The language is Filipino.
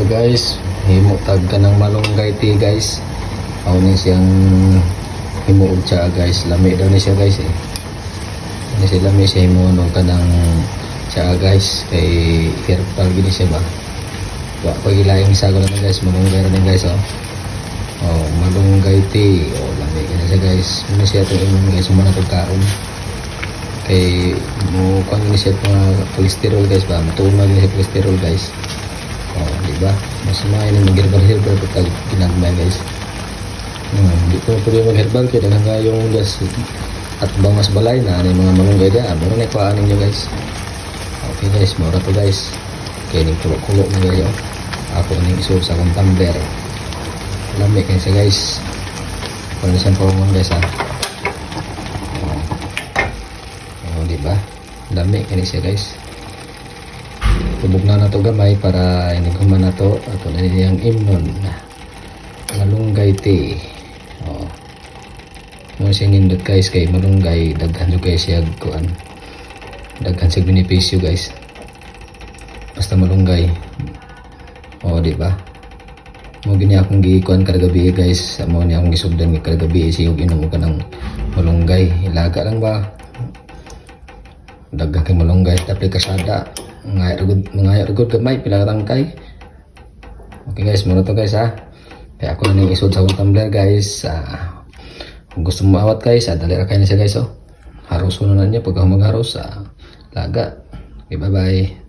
guys, himutag ka ng malunggay tea guys. Ako ni siyang himuog siya guys. Lami daw ni siya guys eh. Ano siya lami siya himuog ka ng siya guys. Kay herbal gini siya ba. Wa ko gilayang sago na guys. Malunggay rin guys oh. Oh, malunggay tea. Oh, lami ka na siya guys. Ano siya itong imong guys. Muna pagkaon. Kay mo kung ni siya mga cholesterol guys ba. Matuunag ni siya cholesterol guys. Oh, di ba? Mas main ng herbal pag ginagmay guys. Di ko pwede mag-herbal kaya dagang nga yung gas at bang mas balay na ano yung mga malunggay dyan. Mura na ikuhaan ninyo guys. Okay guys, mura to guys. Kaya ning kulo-kulo na guys. Ako ning iso sa akong tumbler. Lamig kayo siya guys. Kung na siyang pawangon guys ha. Oh, di ba? Lamig kayo siya guys. Tubog na to gamay para iniguman na to at na niyang imnon malunggay tea. Oh. Mo siya nindot guys kay malunggay daghan jud guys siya kuan. Daghan siya benepisyo guys. Basta malunggay. Oh, di ba? Mo gini akong gikuan kada gabi guys. Amo ni akong gisugdan kada gabi siyog inom ko ng malunggay. Ilaga lang ba? Daghan kay malunggay tapi kasada. Mga rugod gamay pila rangkay. Okay guys, muna to guys ha. Kaya ako na isod sa akong tumbler guys. Kung gusto mo maawat guys, dali ra kayo na siya guys oh. Haros ko na niya pag ako magharos laga. Okay, bye bye.